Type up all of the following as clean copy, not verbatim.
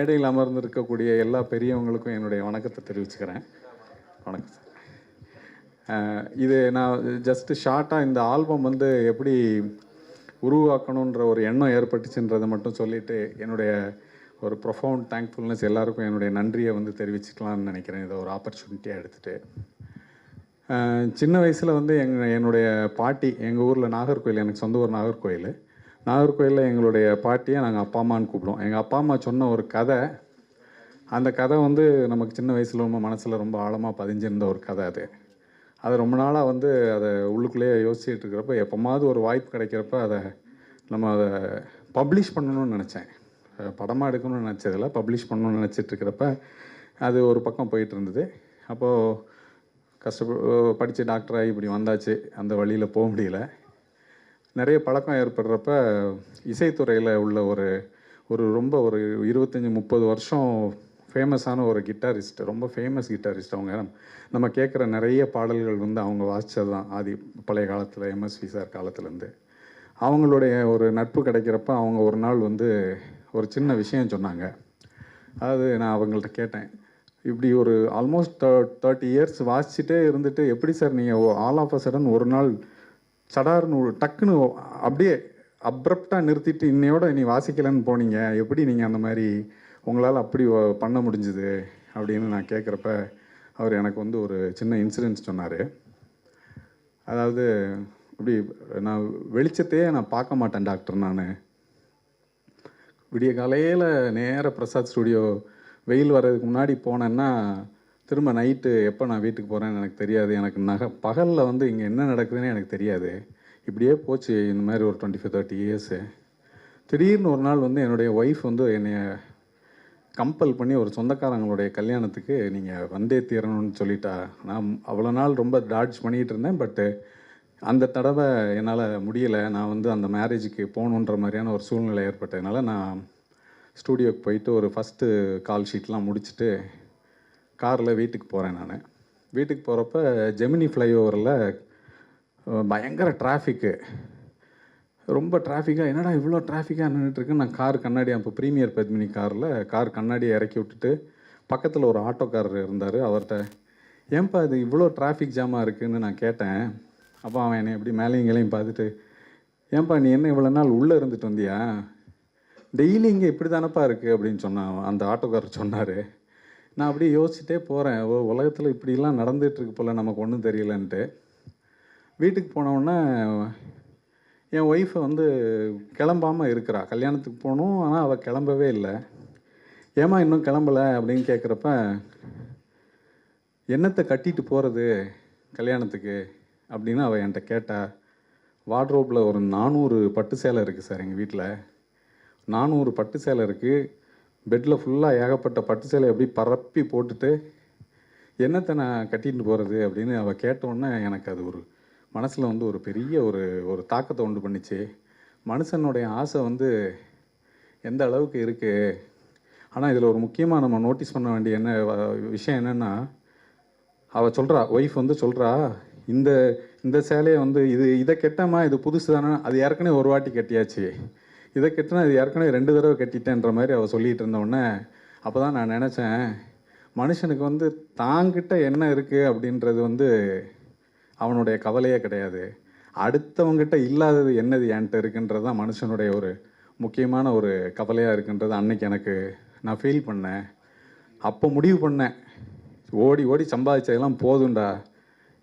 மேடையில் அமர்ந்திருக்கக்கூடிய எல்லா பெரியவங்களுக்கும் என்னுடைய வணக்கத்தை தெரிவிச்சுக்கிறேன். வணக்கம் சார். இது நான் ஜஸ்ட்டு ஷார்ட்டாக இந்த ஆல்பம் வந்து எப்படி உருவாக்கணுன்ற ஒரு எண்ணம் ஏற்பட்டுச்சுன்றதை மட்டும் சொல்லிவிட்டு என்னுடைய ஒரு ப்ரொஃபவுண்ட் தேங்க்ஃபுல்னஸ் எல்லாருக்கும் என்னுடைய நன்றியை வந்து தெரிவிச்சுக்கலாம்னு நினைக்கிறேன். இதை ஒரு ஆப்பர்ச்சுனிட்டியாக எடுத்துகிட்டு சின்ன வயசில் வந்து என்னுடைய பாட்டி எங்கள் ஊரில் நாகர்கோயில், எனக்கு சொந்த ஊர் நாகர்கோயிலில் எங்களுடைய பாட்டியை நாங்கள் அப்பா அம்மான்னு கூப்பிடுவோம். எங்கள் அப்பா அம்மா சொன்ன ஒரு கதை, அந்த கதை வந்து நமக்கு சின்ன வயசில் ரொம்ப மனசில் ரொம்ப ஆழமாக பதிஞ்சிருந்த ஒரு கதை. அது ரொம்ப நாளாக வந்து அதை உள்ளுக்குள்ளேயே யோசிச்சுட்டு இருக்கிறப்ப எப்போமாவது ஒரு வாய்ப்பு கிடைக்கிறப்ப அதை பப்ளிஷ் பண்ணணும்னு நினச்சேன். படமாக எடுக்கணும்னு நினச்சதில்ல, பப்ளிஷ் பண்ணணும்னு நினச்சிட்ருக்கிறப்ப அது ஒரு பக்கம் போயிட்டு இருந்தது. அப்போது படித்து டாக்டராகி இப்படி வந்தாச்சு, அந்த வழியில் போக முடியல. நிறைய பழக்கம் ஏற்படுறப்ப இசைத்துறையில் உள்ள ஒரு ரொம்ப ஒரு 25-30 வருஷம் ஃபேமஸான ஒரு கிட்டாரிஸ்ட், ரொம்ப ஃபேமஸ் கிட்டாரிஸ்ட். அவங்க நம்ம கேட்குற நிறைய பாடல்கள் வந்து அவங்க வாசித்தது தான் பழைய காலத்தில், எம்எஸ்வி சார் காலத்துலேருந்து. அவங்களுடைய ஒரு நட்பு கிடைக்கிறப்ப அவங்க ஒரு நாள் வந்து ஒரு சின்ன விஷயம் சொன்னாங்க. அதாவது நான் அவங்கள்ட்ட கேட்டேன், இப்படி ஒரு ஆல்மோஸ்ட் 30 இயர்ஸ் வாசிச்சுட்டே இருந்துட்டு எப்படி சார் நீங்கள் ஆல் ஆஃப் அ சடன் ஒரு நாள் சடார்னு டக்குன்னு அப்படியே அப்ரப்டாக நிறுத்திட்டு இன்னையோட நீ வாசிக்கலைன்னு போனீங்க, எப்படி நீங்கள் அந்த மாதிரி உங்களால் அப்படி பண்ண முடிஞ்சுது அப்படின்னு நான் கேட்குறப்ப அவர் எனக்கு வந்து ஒரு சின்ன இன்சிடென்ட்ஸ் சொன்னார். அதாவது இப்படி நான் வெளிச்சத்தையே நான் பார்க்க மாட்டேன் டாக்டர். நான் விடிய காலையில் நேராக பிரசாத் ஸ்டுடியோ வெயில் வர்றதுக்கு முன்னாடி போனேன்னா திரும்ப நைட்டு எப்போ நான் வீட்டுக்கு போகிறேன்னு எனக்கு தெரியாது. எனக்கு பகலில் வந்து இங்கே என்ன நடக்குதுன்னு எனக்கு தெரியாது. இப்படியே போச்சு இந்த மாதிரி ஒரு 25-30 இயர்ஸு. திடீர்னு ஒரு நாள் வந்து என்னுடைய ஒய்ஃப் வந்து என்னை கம்பல் பண்ணி ஒரு சொந்தக்காரங்களுடைய கல்யாணத்துக்கு நீங்கள் வந்தே தீரணும்னு சொல்லிட்டா. நான் அவ்வளோ நாள் ரொம்ப டாட்ஜ் பண்ணிகிட்டு இருந்தேன். பட்டு அந்த தடவை என்னால் முடியலை. நான் வந்து அந்த மேரேஜுக்கு போகணுன்ற மாதிரியான ஒரு சூழ்நிலை ஏற்பட்டதுனால நான் ஸ்டூடியோக்கு போயிட்டு ஒரு ஃபஸ்ட்டு கால் ஷீட்லாம் முடிச்சுட்டு காரில் வீட்டுக்கு போகிறேன். நான் வீட்டுக்கு போகிறப்ப ஜெமினி ஃப்ளைஓவரில் பயங்கர டிராஃபிக்கு, ரொம்ப டிராஃபிக்காக. என்னடா இவ்வளோ டிராஃபிக்காக நின்றுட்டுருக்கு. நான் கார் கண்ணாடி, அப்போ ப்ரீமியர் பத்மினி கார் கண்ணாடியை இறக்கி விட்டுட்டு பக்கத்தில் ஒரு ஆட்டோக்காரர் இருந்தார். அவர்கிட்ட ஏன்பா இது இவ்வளோ டிராஃபிக் ஜாமாக இருக்குதுன்னு நான் கேட்டேன். அப்போ அவன் என்னை எப்படி மேலேயும் கீழையும் பார்த்துட்டு, ஏன்பா நீ என்ன இவ்வளோ நாள் உள்ளே இருந்துட்டு வந்தியா, டெய்லி இங்கே இப்படி தானப்பா இருக்குது அப்படின்னு சொன்னான் அந்த ஆட்டோக்காரர் சொன்னார். நான் அப்படியே யோசிச்சுட்டே போகிறேன், உலகத்தில் இப்படிலாம் நடந்துகிட்ருக்கு போல், நமக்கு ஒன்றும் தெரியலன்ட்டு. வீட்டுக்கு போனவுடனே என் ஒய்ஃபை வந்து கிளம்பாமல் இருக்கிறா. கல்யாணத்துக்கு போகணும், ஆனால் அவள் கிளம்பவே இல்லை. ஏமா இன்னும் கிளம்பலை அப்படின்னு கேட்குறப்ப, என்னத்தை கட்டிட்டு போகிறது கல்யாணத்துக்கு அப்படின்னு அவள் என்கிட்ட கேட்டா. வார்ட்ரோப்பில் ஒரு 400 பட்டு சேலை இருக்குது சார் எங்கள் வீட்டில். 400 பட்டு சேலை இருக்குது. பெட்டில் ஃபுல்லாக ஏகப்பட்ட பட்டு சேலை எப்படி பரப்பி போட்டுட்டு என்னத்தை நான் கட்டிட்டு போகிறது அப்படின்னு அவள் கேட்டோன்னே எனக்கு அது ஒரு மனசில் வந்து ஒரு பெரிய ஒரு தாக்கத்தை உண்டு பண்ணிச்சு. மனுஷனுடைய ஆசை வந்து எந்த அளவுக்கு இருக்குது. ஆனால் இதில் ஒரு முக்கியமாக நம்ம நோட்டீஸ் பண்ண வேண்டிய விஷயம் என்னென்னா, அவள் சொல்கிறா, ஒய்ஃப் வந்து சொல்கிறா, இந்த சேலையை வந்து இதை கெட்டமா, இது புதுசு தானே, அது ஏற்கனவே ஒரு வாட்டி கட்டியாச்சு, இதை கட்டினா இது ஏற்கனவே 2 தடவை கட்டிட்டேன்ற மாதிரி அவள் சொல்லிகிட்டு இருந்தோடனே அப்போ தான் நான் நினச்சேன், மனுஷனுக்கு வந்து தாங்கிட்ட என்ன இருக்குது அப்படின்றது வந்து அவனுடைய கவலையே கிடையாது. அடுத்தவங்கிட்ட இல்லாதது என்னது என்கிட்ட இருக்குன்றது தான் மனுஷனுடைய ஒரு முக்கியமான ஒரு கவலையாக இருக்குன்றது அன்னைக்கு நான் ஃபீல் பண்ணேன். அப்போ முடிவு பண்ணேன், ஓடி சம்பாதிச்சதெல்லாம் போதுண்டா,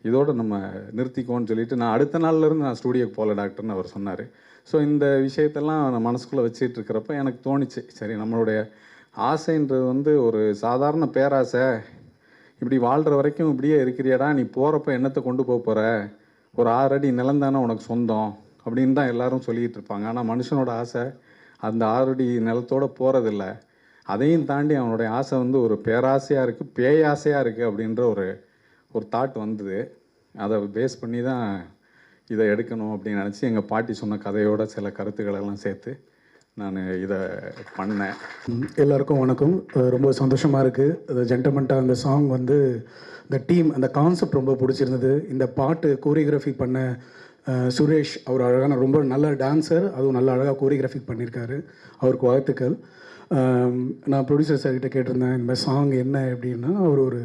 இதோடு நம்ம நிறுத்திக்கோன்னு சொல்லிவிட்டு நான் அடுத்த நாள்லேருந்து நான் ஸ்டூடியோக்கு போகல டாக்டர்னு அவர் சொன்னார். ஸோ இந்த விஷயத்தெல்லாம் நான் மனசுக்குள்ளே வச்சுட்டு இருக்கிறப்ப எனக்கு தோணிச்சு, சரி நம்மளுடைய ஆசைன்றது வந்து ஒரு சாதாரண பேராசை, இப்படி வாழ்கிற வரைக்கும் இப்படியே இருக்கிறியடா, நீ போகிறப்ப என்னத்தை கொண்டு போகிற, ஒரு 6 அடி நிலம் தானே உனக்கு சொந்தம் அப்படின்னு தான் எல்லோரும் சொல்லிகிட்டு இருப்பாங்க. ஆனால் மனுஷனோட ஆசை அந்த 6 அடி நிலத்தோடு போகிறதில்ல. அதையும் தாண்டி அவனுடைய ஆசை வந்து ஒரு பேராசையாக இருக்குது, பேயாசையாக இருக்குது அப்படின்ற ஒரு தாட் வந்தது. அதை பேஸ் பண்ணி தான் இதை எடுக்கணும் அப்படின்னு நினச்சி எங்கள் பாட்டி சொன்ன கதையோட சில கருத்துக்களெல்லாம் சேர்த்து நான் இதை பண்ணேன். எல்லாருக்கும் வணக்கம். ரொம்ப சந்தோஷமாக இருக்குது. அது ஜென்டமெண்ட்டாக அந்த சாங் வந்து இந்த டீம் அந்த கான்செப்ட் ரொம்ப பிடிச்சிருந்தது. இந்த பாட்டு கோரியோகிராஃபி பண்ண சுரேஷ், அவர் அழகான ரொம்ப நல்ல டான்ஸர், அதுவும் நல்ல அழகாக கோரியோகிராஃபி பண்ணியிருக்காரு. அவருக்கு வாழ்த்துக்கள். நான் ப்ரொடியூசர் சார்கிட்ட கேட்டிருந்தேன் இந்த மாதிரி சாங் என்ன அப்படின்னா, அவர் ஒரு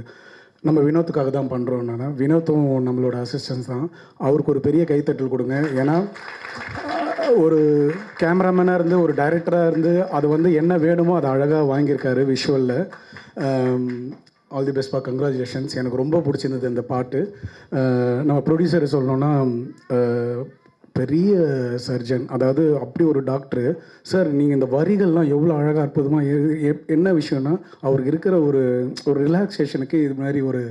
நம்ம வினோத்துக்காக தான் பண்ணுறோம். நான் வினோத்தும் நம்மளோட அசிஸ்டன்ஸ் தான். அவருக்கு ஒரு பெரிய கைத்தட்டல் கொடுங்க. ஏன்னா ஒரு கேமராமேனாக இருந்து ஒரு டைரக்டராக இருந்து அது வந்து என்ன வேணுமோ அதை அழகாக வாங்கியிருக்காரு விஷுவலில். All the பெஸ்ட்பா, congratulations. எனக்கு ரொம்ப பிடிச்சிருந்தது இந்த பாட்டு. நம்ம ப்ரொடியூசரை சொல்லணுன்னா, பெரிய சர்ஜன், அதாவது அப்படி ஒரு டாக்டரு சார். நீங்கள் இந்த வரிகள்லாம் எவ்வளோ அழகாக அற்புதமாக என்ன விஷயம்னா, அவருக்கு இருக்கிற ஒரு ரிலாக்ஸேஷனுக்கு இது மாதிரி ஒரு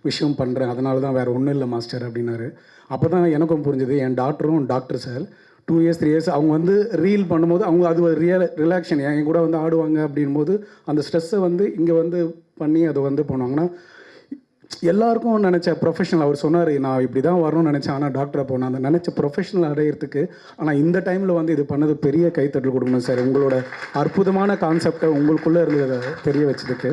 விஷயம் பண்ணுறேன், அதனால தான் வேறு ஒன்றும் இல்லை மாஸ்டர் அப்படின்னாரு. அப்போ தான் எனக்கும் புரிஞ்சுது. என் டாக்டரும் டாக்டர் சார் 2 இயர்ஸ் 3 இயர்ஸ் அவங்க வந்து ரீல் பண்ணும்போது அவங்க அது ஒரு ரிலாக்ஷன் என் கூட வந்து ஆடுவாங்க அப்படின்போது அந்த ஸ்ட்ரெஸ்ஸை வந்து இங்கே வந்து பண்ணி அதை வந்து பண்ணுவாங்கன்னா, எல்லாருக்கும் நினச்ச ப்ரொஃபஷனல் அவர் சொன்னார், நான் இப்படி தான் வரணும்னு நினச்சேன், ஆனால் டாக்டரை போனேன். அந்த நினச்ச ப்ரொஃபஷனல் அடையிறதுக்கு ஆனால் இந்த டைமில் வந்து இது பண்ணது பெரிய கைத்தட்டல் கொடுக்கணும் சார். உங்களோட அற்புதமான கான்செப்டை உங்களுக்குள்ளே இருந்ததை தெரிய வச்சதுக்கு.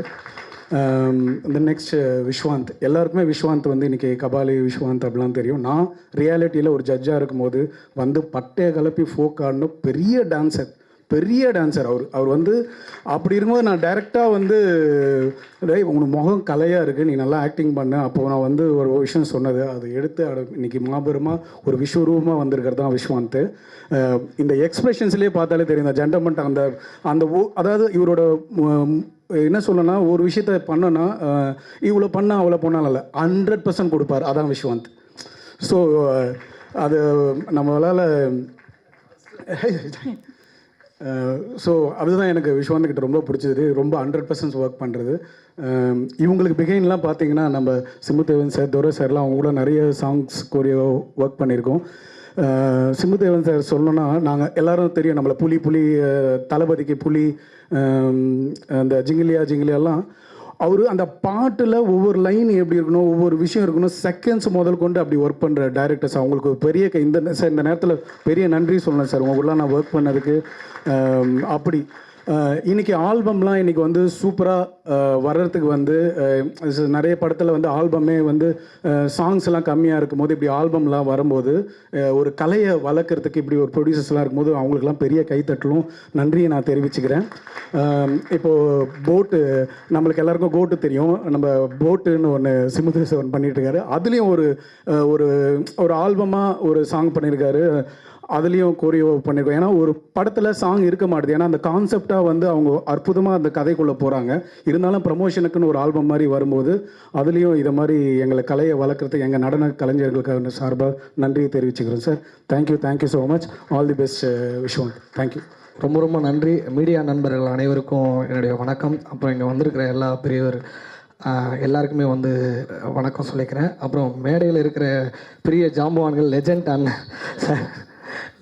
இந்த நெக்ஸ்ட் விஸ்வாந்த். எல்லாருக்குமே விஸ்வாந்த் வந்து இன்றைக்கி கபாலி விஸ்வாந்த் அப்படிலாம் தெரியும். நான் ரியாலிட்டியில் ஒரு ஜட்ஜாக இருக்கும்போது வந்து பட்டையை கலப்பி ஃபோக் ஆடணும், பெரிய டான்சர் அவர் வந்து. அப்படி இருக்கும்போது நான் டைரெக்டாக வந்து உனக்கு முகம் கலையாக இருக்குது, நீ நல்லா ஆக்டிங் பண்ண. அப்போது நான் வந்து ஒரு விஷயம் சொன்னது அதை எடுத்து இன்றைக்கி மாபெருமாக ஒரு விஸ்வரூபமாக வந்திருக்கிறது தான் விஸ்வாந்த். இந்த எக்ஸ்பிரஷன்ஸ்லேயே பார்த்தாலே தெரியும் இந்த ஜென்டல்மேன் அந்த அதாவது இவரோட என்ன சொல்லணும்னா, ஒரு விஷயத்த பண்ணோன்னா இவ்வளோ பண்ணால் அவ்வளோ பண்ணாலும் இல்லை, 100% கொடுப்பார். அதான் விஸ்வாந்த். ஸோ அது நம்மளால் ஸோ அதுதான் எனக்கு விஸ்வாந்த்கிட்ட ரொம்ப பிடிச்சது. ரொம்ப 100% ஒர்க் பண்ணுறது. இவங்களுக்கு பிகைன்லாம் பார்த்தீங்கன்னா, நம்ம சிம்புதேவன் சார், துரை சார்லாம் அவங்க கூட நிறைய சாங்ஸ் கோரியோ ஒர்க் பண்ணியிருக்கோம். சிம்புதேவன் சார் சொல்லணும்னா, நாங்கள் எல்லோரும் தெரியும் நம்மளை புலி தளபதிக்கு புலி, அந்த ஜிங்கிலியாலாம் அவர் அந்த பாட்டில் ஒவ்வொரு லைன் எப்படி இருக்கணும், ஒவ்வொரு விஷயம் இருக்கணும், செகண்ட்ஸ் முதல் கொண்டு அப்படி ஒர்க் பண்ணுற டைரக்டர்ஸ் அவங்களுக்கு பெரிய இந்த நேரத்தில் பெரிய நன்றி சொல்லணும் சார். உங்களுக்குலாம் நான் ஒர்க் பண்ணதுக்கு. அப்படி இன்றைக்கி ஆல்பம்லாம் இன்றைக்கி வந்து சூப்பராக வர்றதுக்கு வந்து நிறைய படத்தில் வந்து ஆல்பமே வந்து சாங்ஸ் எல்லாம் கம்மியாக இருக்கும் போது இப்படி ஆல்பம்லாம் வரும்போது ஒரு கலையை வளர்க்குறதுக்கு இப்படி ஒரு ப்ரொடியூசர்ஸ்லாம் இருக்கும்போது அவங்களுக்குலாம் பெரிய கைத்தட்டலும் நன்றியை நான் தெரிவிச்சுக்கிறேன். இப்போது போட்டு நம்மளுக்கு எல்லாருக்கும் கோட்டு தெரியும். நம்ம போட்டுன்னு ஒன்று சிமுதேசவன் பண்ணிகிட்ருக்காரு. அதுலேயும் ஒரு ஆல்பமாக ஒரு சாங் பண்ணியிருக்காரு. அதுலேயும் கோரியோ பண்ணியிருக்கோம். ஏன்னா ஒரு படத்தில் சாங் இருக்க மாட்டுது. ஏன்னா அந்த கான்செப்டாக வந்து அவங்க அற்புதமாக அந்த கதைக்குள்ளே போகிறாங்க. இருந்தாலும் ப்ரமோஷனுக்குன்னு ஒரு ஆல்பம் மாதிரி வரும்போது அதுலேயும் இதை மாதிரி எங்களை கலையை வளர்க்குறதுக்கு எங்கள் நடன கலைஞர்களுக்கு சார்பாக நன்றியை தெரிவிச்சுக்கிறோம் sir. Thank you so much. All the best Viswanth. Thank you. ரொம்ப நன்றி. மீடியா நண்பர்கள் அனைவருக்கும் என்னுடைய வணக்கம். அப்புறம் இங்கே வந்திருக்கிற எல்லா பெரியவர் எல்லாருக்குமே வந்து வணக்கம் சொல்லிக்கிறேன். அப்புறம் மேடையில் இருக்கிற பெரிய ஜாம்பவான்கள்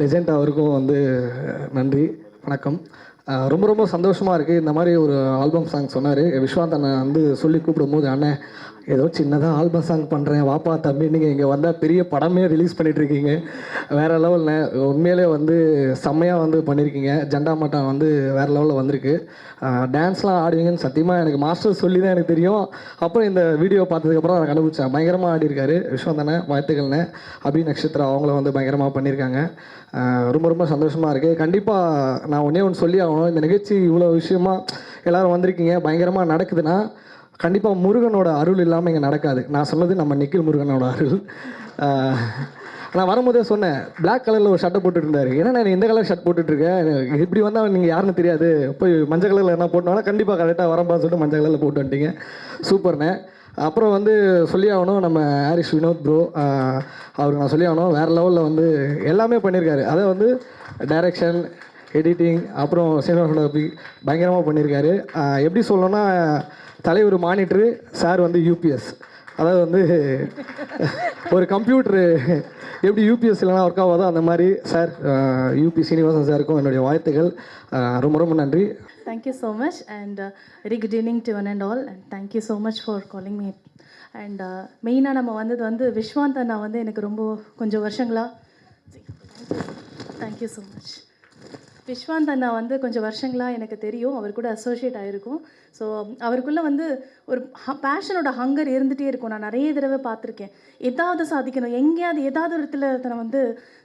லெஜண்ட் அவருக்கும் வந்து நன்றி, வணக்கம். ரொம்ப சந்தோஷமாக இருக்குது. இந்த மாதிரி ஒரு ஆல்பம் சாங் சொன்னார் விஸ்வாந்த் அண்ணன் வந்து சொல்லி கூப்பிடும்போது, அண்ணன் ஏதோ சின்னதாக ஆல்பம் சாங் பண்ணுறேன் வாப்பா தம்பி, நீங்கள் இங்கே வந்தால் பெரிய படமே ரிலீஸ் பண்ணிகிட்ருக்கீங்க, வேறு லெவலில் உண்மையிலே வந்து செம்மையாக வந்து பண்ணியிருக்கீங்க. ஜெண்டா மட்டம் வந்து வேறு லெவலில் வந்திருக்கு. டான்ஸ்லாம் ஆடுவீங்கன்னு சத்தியமாக எனக்கு மாஸ்டர் சொல்லி தான் எனக்கு தெரியும். அப்புறம் இந்த வீடியோ பார்த்ததுக்கப்புறம் அதை கண்டுபிடிச்சேன். பயங்கரமாக ஆடிருக்காரு விஸ்வாந்த் அண்ணன். வாழ்த்துக்கள்ண்ணே. அபி நட்சத்திரம் அவங்கள வந்து பயங்கரமாக பண்ணியிருக்காங்க. ரொம்ப சந்தோஷமாக இருக்குது. கண்டிப்பாக நான் ஒன்று சொல்லி ஆகணும். இந்த நிகழ்ச்சி இவ்வளோ விஷயமாக எல்லோரும் வந்திருக்கீங்க, பயங்கரமாக நடக்குதுன்னா கண்டிப்பாக முருகனோட அருள் இல்லாமல் இங்கே நடக்காது. நான் சொன்னது நம்ம நிக்கில் முருகனோட அருள். நான் வரும்போதே சொன்னேன், பிளாக் கலரில் ஒரு ஷர்ட்டை போட்டுட்டு இருந்தார். ஏன்னா நான் இந்த கலர் ஷர்ட் போட்டுட்ருக்கேன், இப்படி வந்தால் நீங்கள் யாருன்னு தெரியாது, போய் மஞ்சள் கலரில் என்ன போட்டோம்னா கண்டிப்பாக கரெக்டாக வரப்பான்னு சொல்லிட்டு மஞ்சள் கலரில் போட்டு வந்துட்டீங்க. சூப்பர்ண்ணே. அப்புறம் வந்து சொல்லி ஆகணும், நம்ம ஹாரிஸ் வினோத் ப்ரோ அவருக்கு நான் சொல்லி ஆகணும், வேறு லெவலில் வந்து எல்லாமே பண்ணியிருக்காரு. அதை வந்து டைரக்ஷன், எடிட்டிங், அப்புறம் சினிமாட்டோகிராஃபி பயங்கரமாக பண்ணியிருக்காரு. எப்படி சொல்லணும்னா, தலைவர் மானிட்ரு, சார் வந்து யூபிஎஸ். அதாவது வந்து ஒரு கம்ப்யூட்ரு எப்படி யூபிஎஸ் இல்லைனா ஒர்க் ஆகாதோ அந்த மாதிரி சார் யூபி சீனிவாசன் சாருக்கும் என்னுடைய வாழ்த்துக்கள். ரொம்ப நன்றி. Thank you so much and very good evening to one and all and thank you so much for calling me. And மெயினாக நம்ம வந்தது வந்து விஸ்வாந்த் அண்ணா வந்து எனக்கு ரொம்ப கொஞ்சம் வருஷங்களா. Thank you so much. Viswanth அண்ணா வந்து கொஞ்சம் வருஷங்களாக எனக்கு தெரியும், அவர் கூட அசோசியேட் ஆகிருக்கும். ஸோ அவருக்குள்ளே வந்து ஒரு பேஷனோட ஹங்கர் இருந்துகிட்டே இருக்கும். நான் நிறைய தடவை பார்த்துருக்கேன். ஏதாவது சாதிக்கணும், எங்கேயாவது ஏதாவது ஒரு இடத்துல தன்னை வந்து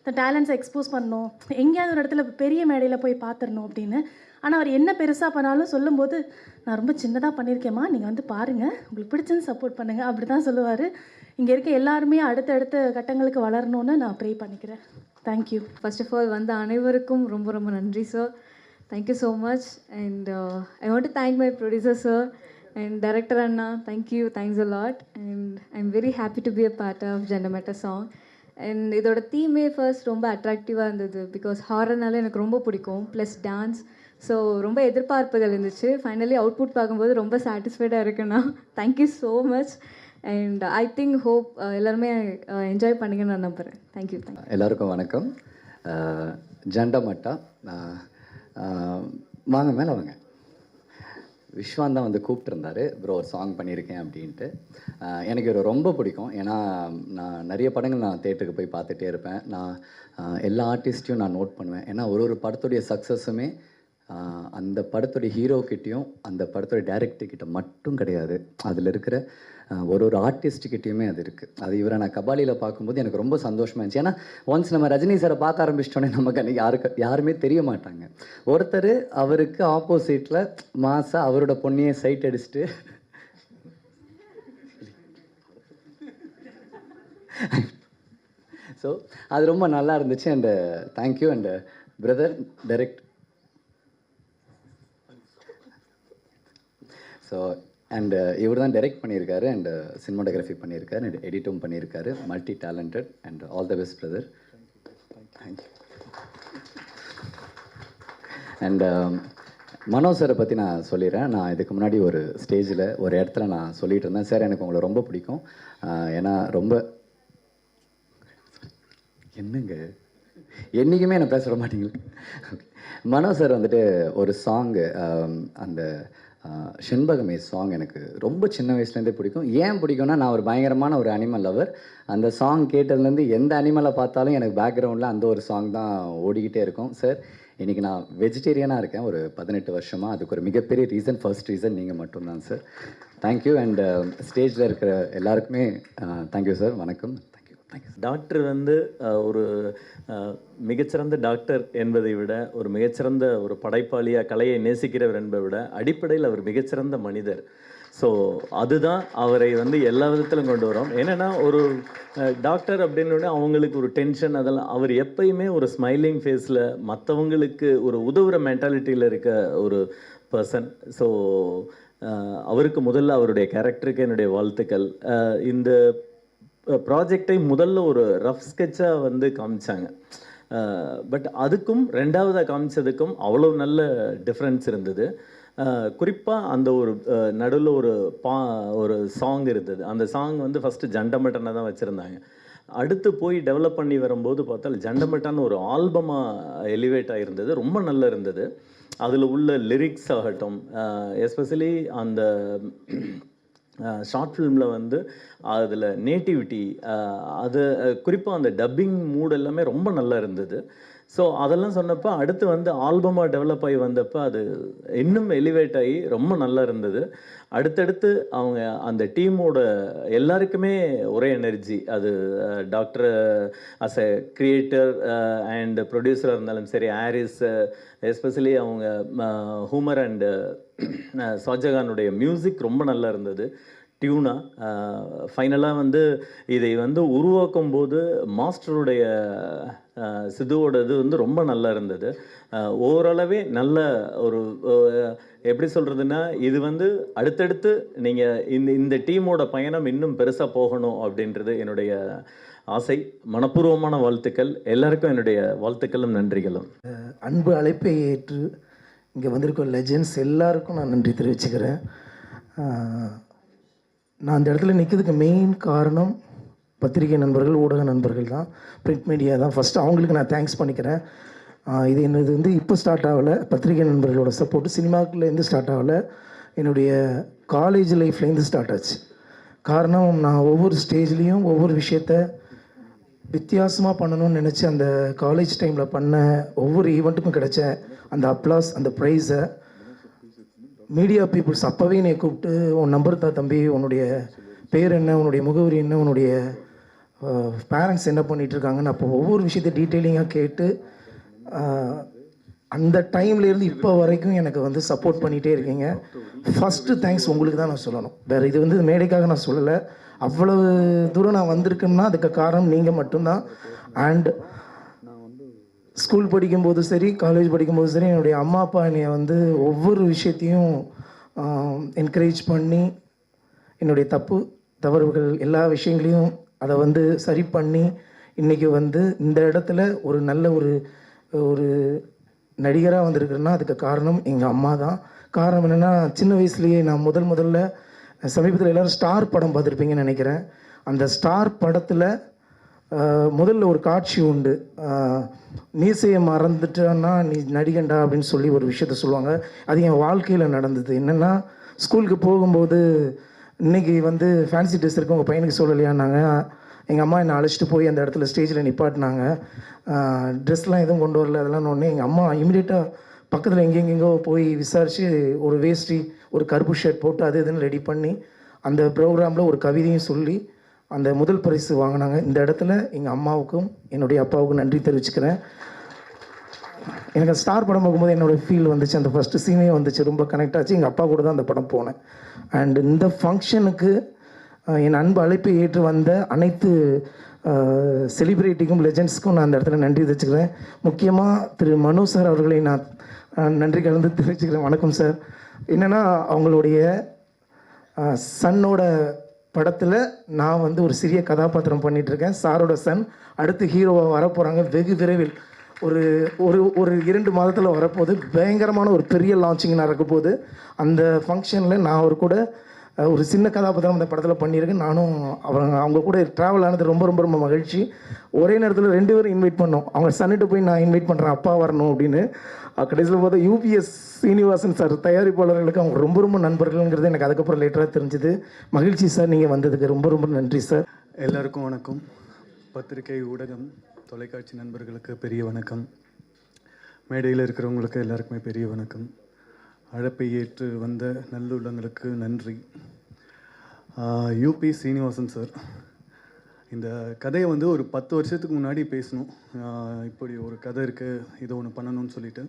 தன் டேலண்ட்ஸை எக்ஸ்போஸ் பண்ணணும், எங்கேயாவது ஒரு இடத்துல பெரிய மேடையில் போய் பார்த்துடணும் அப்படின்னு. ஆனால் அவர் என்ன பெருசாக பண்ணாலும் சொல்லும்போது, நான் ரொம்ப சின்னதாக பண்ணியிருக்கேம்மா, நீங்கள் வந்து பாருங்கள், உங்களுக்கு பிடிச்சது சப்போர்ட் பண்ணுங்கள், அப்படி தான் சொல்லுவார். இங்கே இருக்க எல்லாருமே அடுத்தடுத்த கட்டங்களுக்கு வளரணும்னு நான் ப்ரே பண்ணிக்கிறேன். தேங்க்யூ. ஃபர்ஸ்ட் ஆஃப் ஆல் வந்து அனைவருக்கும் ரொம்ப ரொம்ப நன்றி sir. Thank you so much. And I want to thank my producer sir and director அண்ணா. Thank you, thanks a lot. And I am very happy to be a part of ஜெண்டமேட்டா song. And இதோட தீமே first ரொம்ப அட்ராக்டிவாக இருந்தது. Because ஹாரர்னால எனக்கு ரொம்ப பிடிக்கும், ப்ளஸ் டான்ஸ். ஸோ ரொம்ப எதிர்பார்ப்புகள் இருந்துச்சு. ஃபைனலி அவுட்புட் பார்க்கும்போது ரொம்ப சாட்டிஸ்ஃபைடாக இருக்குண்ணா. Thank you so much. And I think hope எல்லாருமே என்ஜாய் பண்ணுங்கன்னு நான் நம்புகிறேன். தேங்க்யூ. எல்லாருக்கும் வணக்கம். ஜண்டமட்டா வாங்க மேலே வாங்க. விஸ்வாந்த் தான் வந்து கூப்பிட்டுருந்தாரு, ப்ரோ ஒரு சாங் பண்ணியிருக்கேன் அப்படின்ட்டு. எனக்கு இவர் ரொம்ப பிடிக்கும். ஏன்னா நான் நிறைய படங்கள் நான் தேட்டருக்கு போய் பார்த்துட்டே இருப்பேன். நான் எல்லா ஆர்டிஸ்ட்டையும் நான் நோட் பண்ணுவேன். ஏன்னா ஒரு படத்துடைய சக்ஸஸுமே அந்த படத்துடைய ஹீரோக்கிட்டேயும் அந்த படத்துடைய டைரக்டர்கிட்ட மட்டும் கிடையாது, அதில் இருக்கிற ஒரு ஆர்டிஸ்ட்கிட்டையுமே அது இருக்குது. அது இவரை நான் கபாலியில் பார்க்கும்போது எனக்கு ரொம்ப சந்தோஷமாக இருந்துச்சு. ஏன்னா ஒன்ஸ் நம்ம ரஜினி சாரை பார்க்க ஆரம்பிச்சிட்டோன்னே நமக்கு அன்றைக்கி யாருமே தெரிய மாட்டாங்க. ஒருத்தர் அவருக்கு ஆப்போசிட்டில் மாசா அவரோட பொண்ணையே சைட் அடிச்சுட்டு ஸோ அது ரொம்ப நல்லா இருந்துச்சு. And thank you. And brother direct so and இவர் தான் டைரக்ட் பண்ணியிருக்காரு அண்டு சினிமாட்டோகிராஃபி பண்ணியிருக்காரு அண்ட் எடிட்டும் பண்ணியிருக்காரு. Multi talented and all the best brother. Thank you. And Manoj சாரை பற்றி நான் சொல்லிடுறேன். நான் இதுக்கு முன்னாடி ஒரு ஸ்டேஜில் ஒரு இடத்துல நான் சொல்லிகிட்டு இருந்தேன், சார் எனக்கு உங்களை ரொம்ப பிடிக்கும். ஏன்னா ரொம்ப என்னங்க என்றைக்குமே என்னை பேச விட மாட்டீங்களா? மனோஜ் சார் வந்துட்டு ஒரு சாங்கு, அந்த செண்பகமே சாங் எனக்கு ரொம்ப சின்ன வயசுலேருந்தே பிடிக்கும். ஏன் பிடிக்கும்னா, நான் ஒரு பயங்கரமான ஒரு அனிமல் லவர். அந்த சாங் கேட்டதுலேருந்து எந்த அனிமலை பார்த்தாலும் எனக்கு பேக்ரவுண்டில் அந்த ஒரு சாங் தான் ஓடிக்கிட்டே இருக்கும். சார் இன்றைக்கி நான் வெஜிடேரியனாக இருக்கேன் ஒரு 18 வருஷமாக. அதுக்கு ஒரு மிகப்பெரிய ரீசன், ஃபர்ஸ்ட் ரீசன் நீங்கள் மட்டும்தான் சார். தேங்க்யூ. அண்ட் ஸ்டேஜில் இருக்கிற எல்லாருக்குமே தேங்க்யூ சார். வணக்கம். டாக்டர் வந்து ஒரு மிகச்சிறந்த டாக்டர் என்பதை விட, ஒரு மிகச்சிறந்த ஒரு படைப்பாளியாக கலையை நேசிக்கிறவர் என்பதை விட, அடிப்படையில் அவர் மிகச்சிறந்த மனிதர். ஸோ அதுதான் அவரை வந்து எல்லா விதத்திலும் கொண்டு வரும். என்னென்னா ஒரு டாக்டர் அப்படின்னு அவங்களுக்கு ஒரு டென்ஷன், அதெல்லாம் அவர் எப்பயுமே ஒரு ஸ்மைலிங் ஃபேஸில் மற்றவங்களுக்கு ஒரு உதவுற மென்டாலிட்டியில் இருக்க ஒரு பர்சன். ஸோ அவருக்கு முதல்ல அவருடைய கேரக்டருக்கு என்னுடைய வாழ்த்துக்கள். இந்த ப்ராஜெக்டை முதல்ல ஒரு ரஃப் ஸ்கெட்சாக வந்து காமிச்சாங்க. பட் அதுக்கும் ரெண்டாவதாக காமிச்சதுக்கும் அவ்வளோ நல்ல டிஃப்ரென்ஸ் இருந்தது. குறிப்பாக அந்த ஒரு நடுவில் ஒரு சாங் இருந்தது. அந்த சாங் வந்து ஃபஸ்ட்டு ஜண்டமட்டனை தான் வச்சுருந்தாங்க. அடுத்து போய் டெவலப் பண்ணி வரும்போது பார்த்தால் ஜண்டமட்டான்னு ஒரு ஆல்பமாக எலிவேட் ஆகிருந்தது. ரொம்ப நல்லா இருந்தது. அதில் உள்ள லிரிக்ஸ் ஆகட்டும், எஸ்பெஷலி அந்த ஷார்ட் ஃபிலிமில் வந்து அதில் நேட்டிவிட்டி, அது குறிப்பாக அந்த டப்பிங் மூட் எல்லாமே ரொம்ப நல்லா இருந்தது. ஸோ அதெல்லாம் சொன்னப்போ அடுத்து வந்து ஆல்பமாக டெவலப் ஆகி வந்தப்போ அது இன்னும் எலிவேட் ஆகி ரொம்ப நல்லா இருந்தது. அடுத்தடுத்து அவங்க அந்த டீமோட எல்லாருக்குமே ஒரே எனர்ஜி. அது doctor as a creator and ப்ரொடியூசராக இருந்தாலும் சரி, ஹாரிஸ் எஸ்பெஷலி அவங்க ஹூமர் அண்டு ஷாஜகானுடைய மியூசிக் ரொம்ப நல்லா இருந்தது. டியூனா ஃபைனலாக வந்து இதை வந்து உருவாக்கும் போது மாஸ்டருடைய சிதுவோட இது வந்து ரொம்ப நல்லா இருந்தது. ஓரளவே நல்ல ஒரு எப்படி சொல்கிறதுன்னா, இது வந்து அடுத்தடுத்து நீங்கள் இந்த டீமோட பயணம் இன்னும் பெருசாக போகணும் அப்படின்றது என்னுடைய ஆசை. மனப்பூர்வமான வாழ்த்துக்கள் எல்லாருக்கும். என்னுடைய வாழ்த்துக்களும் நன்றிகளும். அன்பு அழைப்பை ஏற்று இங்கே வந்திருக்க லெஜெண்ட்ஸ் எல்லாருக்கும் நான் நன்றி தெரிவிச்சுக்கிறேன். நான் அந்த இடத்துல நிற்கிறதுக்கு மெயின் காரணம் பத்திரிகை நண்பர்கள், ஊடக நண்பர்கள் தான், பிரிண்ட் மீடியா தான். ஃபஸ்ட்டு அவங்களுக்கு நான் தேங்க்ஸ் பண்ணிக்கிறேன். இது என்னது வந்து இப்போ ஸ்டார்ட் ஆகலை, பத்திரிகை நண்பர்களோட சப்போர்ட்டு சினிமாக்குள்ளேருந்து ஸ்டார்ட் ஆகலை, என்னுடைய காலேஜ் லைஃப்லேருந்து ஸ்டார்ட் ஆச்சு. காரணம், நான் ஒவ்வொரு ஸ்டேஜ்லேயும் ஒவ்வொரு விஷயத்த வித்தியாசமாக பண்ணணும்னு நினச்சி அந்த காலேஜ் டைமில் பண்ண ஒவ்வொரு ஈவெண்ட்டுக்கும் கிடைச்ச அந்த அப்ளாஸ், அந்த ப்ரைஸை மீடியா பீப்புள்ஸ் அப்போவே என்னை கூப்பிட்டு, உன் நம்பர் தான் தம்பி, உன்னுடைய பேர் என்ன, உன்னுடைய முகவரி என்ன, உன்னுடைய பேரண்ட்ஸ் என்ன பண்ணிகிட்ருக்காங்கன்னு அப்போ ஒவ்வொரு விஷயத்தையும் டீட்டெயிலிங்காக கேட்டு அந்த டைம்லேருந்து இப்போ வரைக்கும் எனக்கு வந்து சப்போர்ட் பண்ணிகிட்டே இருக்கீங்க. ஃபஸ்ட்டு தேங்க்ஸ் உங்களுக்கு தான் நான் சொல்லணும். வேறு இது வந்து மேடைக்காக நான் சொல்லலை. அவ்வளவு தூரம் நான் வந்திருக்கேன்னா அதுக்கு காரணம் நீங்கள் மட்டும்தான். அண்ட் ஸ்கூல் படிக்கும்போது சரி, காலேஜ் படிக்கும்போது சரி, என்னுடைய அம்மா அப்பா என்னை வந்து ஒவ்வொரு விஷயத்தையும் என்கரேஜ் பண்ணி என்னுடைய தவறுகள் எல்லா விஷயங்களையும் அதை வந்து சரி பண்ணி இன்றைக்கி வந்து இந்த இடத்துல ஒரு நல்ல ஒரு நடிகராக வந்திருக்கிறேன்னா அதுக்கு காரணம் எங்கள் அம்மா தான். காரணம் என்னென்னா, சின்ன வயசுலேயே நான் முதல்ல சமீபத்தில் எல்லோரும் ஸ்டார் படம் பார்த்துருப்பீங்கன்னு நினைக்கிறேன். அந்த ஸ்டார் படத்தில் முதல்ல ஒரு காட்சி உண்டு. மீசையை மறந்துட்டேன்னா நீ நடிகண்டா அப்படின்னு சொல்லி ஒரு விஷயத்த சொல்லுவாங்க. அது என் வாழ்க்கையில் நடந்தது. என்னென்னா, ஸ்கூலுக்கு போகும்போது இன்றைக்கி வந்து ஃபேன்சி ட்ரெஸ் இருக்கு, உங்கள் பையனுக்கு சொல்லலையான்னாங்க. எங்கள் அம்மா என்னை அழைச்சிட்டு போய் அந்த இடத்துல ஸ்டேஜில் நிப்பாட்டினாங்க. ட்ரெஸ்லாம் எதுவும் கொண்டு வரல. அதெல்லாம் ஒன்று எங்கள் அம்மா இமீடியட்டாக பக்கத்தில் எங்கெங்கெங்கோ போய் விசாரித்து ஒரு வேஷ்டி, ஒரு கருப்பு ஷர்ட் போட்டு அது இதுன்னு ரெடி பண்ணி அந்த ப்ரோக்ராமில் ஒரு கவிதையும் சொல்லி அந்த முதல் பரிசு வாங்கினாங்க. இந்த இடத்துல எங்கள் அம்மாவுக்கும் என்னுடைய அப்பாவுக்கும் நன்றி தெரிவிச்சுக்கிறேன். எனக்கு அந்த ஸ்டார் படம் பார்க்கும்போது என்னோடய ஃபீல் வந்துச்சு. அந்த ஃபஸ்ட்டு சீனே வந்துச்சு, ரொம்ப கனெக்ட் ஆச்சு. எங்கள் அப்பா கூட தான் அந்த படம் போனேன். அண்ட் இந்த ஃபங்க்ஷனுக்கு என் அன்பு அழைப்பை ஏற்று வந்த அனைத்து செலிப்ரிட்டிக்கும் லெஜெண்ட்ஸ்க்கும் நான் அந்த இடத்துல நன்றி தெரிவிச்சுக்கிறேன். முக்கியமாக திரு மனோ சார் அவர்களை நான் நன்றி கலந்து தெரிவிச்சுக்கிறேன். வணக்கம் சார். என்னென்னா, அவங்களுடைய சன்னோட படத்தில் நான் வந்து ஒரு சிறிய கதாபாத்திரம் பண்ணிகிட்ருக்கேன். சாரோட சன் அடுத்து ஹீரோவாக வரப்போகிறாங்க. வெகு விரைவில் ஒரு ஒரு ஒரு 2 மாதத்தில் வரப்போகுது. பயங்கரமான ஒரு பெரிய லான்ச்சிங் நடக்க போகுது. அந்த ஃபங்க்ஷனில் நான் அவர் கூட ஒரு சின்ன கதாபாத்திரம் அந்த படத்தில் பண்ணியிருக்கேன். நானும் அவங்க கூட ட்ராவல் ஆனது ரொம்ப ரொம்ப ரொம்ப மகிழ்ச்சி. ஒரே நேரத்தில் 2 பேரும் இன்வைட் பண்ணோம். அவங்க சன்னிட்டு போய் நான் இன்வைட் பண்ணுறேன், அப்பா வரணும் அப்படின்னு. கடைசியில் பார்த்தா யூபிஎஸ் சீனிவாசன் சார் தயாரிப்பாளர்களுக்கு அவங்க ரொம்ப ரொம்ப நண்பர்கள்ங்கிறது எனக்கு அதுக்கப்புறம் லேட்டராக தெரிஞ்சுது. மகிழ்ச்சி சார், நீங்கள் வந்ததுக்கு ரொம்ப ரொம்ப நன்றி சார். எல்லாருக்கும் வணக்கம். பத்திரிகை, ஊடகம், தொலைக்காட்சி நண்பர்களுக்கு பெரிய வணக்கம். மேடையில் இருக்கிறவங்களுக்கு எல்லாருக்குமே பெரிய வணக்கம். அழைப்பை ஏற்று வந்த நல்லுள்ளங்களுக்கு நன்றி. யூபி சீனிவாசன் சார், இந்த கதையை வந்து ஒரு 10 வருஷத்துக்கு முன்னாடி பேசணும். இப்படி ஒரு கதை இருக்குது, இதை ஒன்று பண்ணணும்னு சொல்லிட்டு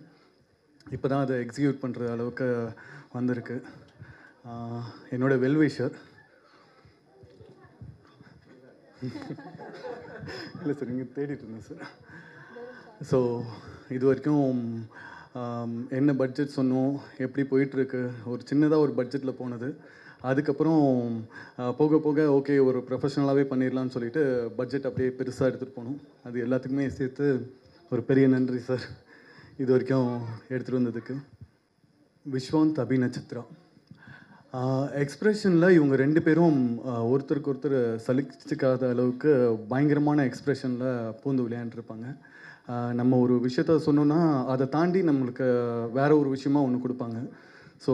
இப்போ தான் அதை எக்ஸிக்யூட் பண்ணுற அளவுக்கு வந்திருக்கு. என்னோடய வெல்விஷர் இல்லை சார், இங்கே தேடிட்டு இருந்தேன் சார். ஸோ இது வரைக்கும் என்ன பட்ஜெட் சொன்னோம், எப்படி போயிட்டுருக்கு, ஒரு சின்னதாக ஒரு பட்ஜெட்டில் போனது. அதுக்கப்புறம் போக போக ஓகே ஒரு ப்ரொஃபஷ்னலாகவே பண்ணிடலான்னு சொல்லிட்டு பட்ஜெட் அப்படியே பெருசாக எடுத்துகிட்டு போகணும். அது எல்லாத்துக்குமே சேர்த்து ஒரு பெரிய நன்றி சார் இது வரைக்கும் எடுத்துகிட்டு வந்ததுக்கு. விஸ்வாந்த், அபி நட்சத்திரா எக்ஸ்ப்ரெஷனில் இவங்க 2 பேரும் ஒருத்தருக்கு ஒருத்தர் சலிச்சிக்காத அளவுக்கு பயங்கரமான எக்ஸ்ப்ரெஷனில் பூந்து விளையாண்டுருப்பாங்க. நம்ம ஒரு விஷயத்த சொன்னோன்னா அதை தாண்டி நம்மளுக்கு வேற ஒரு விஷயமா ஒன்று கொடுப்பாங்க. ஸோ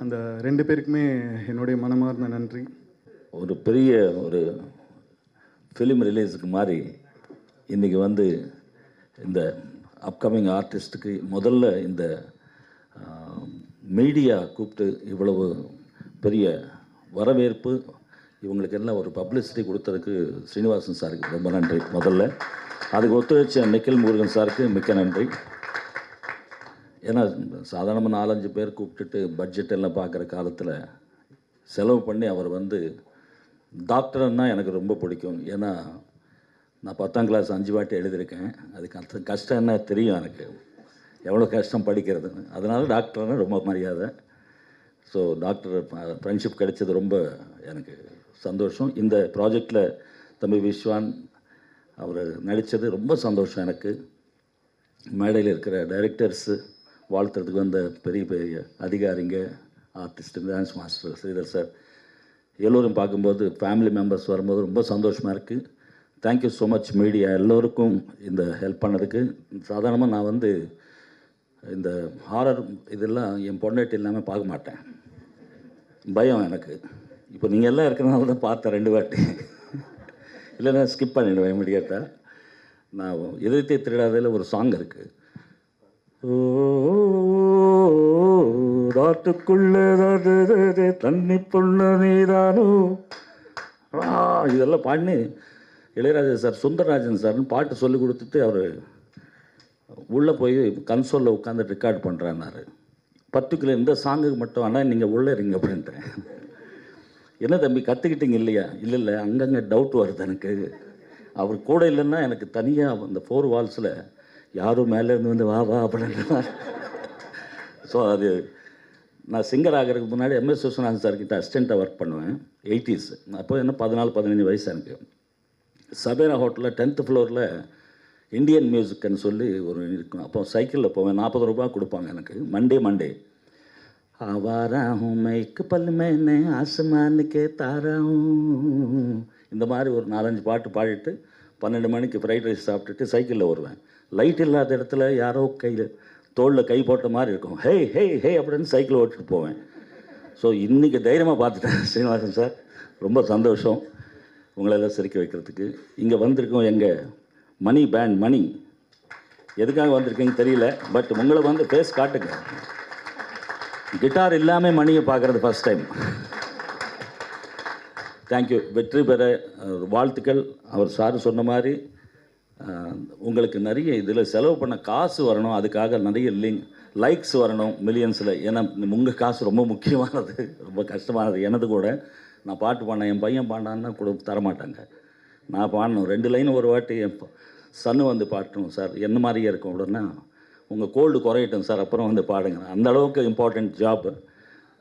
அந்த 2 பேருக்குமே என்னுடைய மனமார்ந்த நன்றி. ஒரு பெரிய ஒரு ஃபிலிம் ரிலீஸுக்கு மாதிரி இன்றைக்கி வந்து இந்த அப்கமிங் ஆர்டிஸ்ட்டுக்கு முதல்ல இந்த மீடியா கூப்பிட்டு இவ்வளவு பெரிய வரவேற்பு, இவங்களுக்கு எல்லாம் ஒரு பப்ளிசிட்டி கொடுத்ததுக்கு ஸ்ரீனிவாசன் சாருக்கு ரொம்ப நன்றி. முதல்ல அதுக்கு ஒத்துழைச்ச நிக்கில் முருகன் சாருக்கு மிக்க நன்றி. ஏன்னா சாதாரணமாக 4-5 பேர் கூப்பிட்டுட்டு பட்ஜெட் எல்லாம் பார்க்குற காலத்தில் செலவு பண்ணி அவர் வந்து டாக்டர்னா எனக்கு ரொம்ப பிடிக்கும். ஏன்னா நான் 10ஆம் கிளாஸ் 5 வாட்டி எழுதியிருக்கேன். அதுக்கு கஷ்டம் என்ன தெரியும் எனக்கு, எவ்வளோ கஷ்டம் படிக்கிறதுன்னு. அதனால் டாக்டர்னா ரொம்ப மரியாதை. ஸோ டாக்டர் ஃப்ரெண்ட்ஷிப் கிடைச்சது ரொம்ப எனக்கு சந்தோஷம். இந்த ப்ராஜெக்டில் தம்பி விஸ்வான் அவர் நடித்தது ரொம்ப சந்தோஷம் எனக்கு. மேடையில் இருக்கிற டைரக்டர்ஸு, வாழ்த்துறதுக்கு வந்த பெரிய பெரிய அதிகாரிங்க, artist, dance master Sridhar sir, எல்லோரும் பார்க்கும்போது ஃபேமிலி மெம்பர்ஸ் வரும்போது ரொம்ப சந்தோஷமாக இருக்குது. தேங்க்யூ ஸோ மச் மீடியா எல்லோருக்கும் இந்த ஹெல்ப் பண்ணதுக்கு. சாதாரணமாக நான் வந்து இந்த ஹாரர் இதெல்லாம் என் பொண்டாட்டி இல்லாமல் பார்க்க மாட்டேன், பயம் எனக்கு. இப்போ நீங்கள் எல்லாம் இருக்கிறனால தான் பார்த்தேன் 2 வாட்டி. இல்லைன்னா ஸ்கிப் பண்ணிவிடுவேன் இமிடியேட்டாக. நான் எதிர்த்தே திருடாதையில் ஒரு சாங் இருக்குது. ஓ ராட்டுக்குள்ளே தண்ணி பொண்ணு நீதானோ, இதெல்லாம் பாடினு இளையராஜா சார் சுந்தரராஜன் சார்னு பாட்டு சொல்லி கொடுத்துட்டு அவர் உள்ளே போய் கன்சோலில் உட்காந்து ரெக்கார்ட் பண்ணுறான்னாரு. பர்டிகுலர் இந்த சாங்குக்கு மட்டும் ஆனால் நீங்கள் உள்ளே இருங்க அப்படின்ட்டேன். என்ன தம்பி கற்றுக்கிட்டீங்க இல்லையா? இல்லை அங்கங்கே டவுட் வருது எனக்கு. அவர் கூட இல்லைன்னா எனக்கு தனியாக அந்த 4 வால்ஸில் யாரும் மேலேருந்து வந்து வா வா அப்படின்னா. ஸோ அது நான் சிங்கர் ஆகிறதுக்கு முன்னாடி MS விஸ்வநாதன் சார்கிட்ட அசிஸ்டண்ட்டாக ஒர்க் பண்ணுவேன் 80s. அப்போ என்ன 14-15 வயசு எனக்கு. சபேரா ஹோட்டலில் 10th ஃப்ளோரில் இந்தியன் மியூசிக்னு சொல்லி ஒரு இருக்கும். அப்போ சைக்கிளில் போவேன், 40 ரூபா கொடுப்பாங்க எனக்கு மண்டே. ஆவாரா ஹூம் மைக்கு பல் மேனே ஆசமான் கே தாரா ஹூம், இந்த மாதிரி ஒரு 4-5 பாட்டு பாடிட்டு 12 மணிக்கு ஃப்ரைட் ரைஸ் சாப்பிட்டுட்டு சைக்கிளில் வருவேன். லைட் இல்லாத இடத்துல யாரோ கையில் தோளில் கை போட்ட மாதிரி இருக்கும். ஹே ஹே ஹே அப்படின்னு சைக்கிள் ஓட்டிட்டு போவேன். ஸோ இன்றைக்கி தைரியமாக பார்த்துட்டேன் ஸ்ரீனிவாசன் சார். ரொம்ப சந்தோஷம் உங்களெல்லாம் சிரிக்க வைக்கிறதுக்கு. இங்கே வந்திருக்கோம் எங்கள் மணி பேண்ட். மணி எதுக்காக வந்திருக்கீங்கன்னு தெரியல, பட் உங்களை வந்து பேஸ் காட்டுங்க. கிட்டார் இல்லாமல் மணியை பார்க்குறது ஃபஸ்ட் டைம். தேங்க்யூ. வெற்றி பெற வாழ்த்துக்கள். அவர் சார் சொன்ன மாதிரி உங்களுக்கு நிறைய இதில் செலவு பண்ண காசு வரணும், அதுக்காக நிறைய லைக்ஸ் வரணும் மில்லியன்ஸில். ஏன்னா உங்கள் காசு ரொம்ப முக்கியமானது, ரொம்ப கஷ்டமானது. எனது கூட நான் பாட்டு பாடினேன், என் பையன் பாடினான்னா கூட தரமாட்டாங்க. நான் பாடணும் 2 லைன் ஒரு வாட்டி என் சன்னு வந்து பாட்டணும் சார், என்ன மாதிரியே இருக்கும் அப்படின்னா உங்கள் கோல்டு குறையட்டும் சார் அப்புறம் வந்து பாடுங்க. அந்த அளவுக்கு இம்பார்ட்டண்ட் ஜாப்.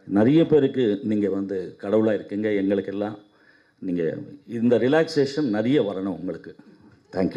நிறைய பேருக்கு நீங்கள் வந்து கடவுளாக இருக்கீங்க. எங்களுக்கெல்லாம் நீங்கள் இந்த ரிலாக்ஸேஷன் நிறைய வரணும் உங்களுக்கு. தேங்க்யூ.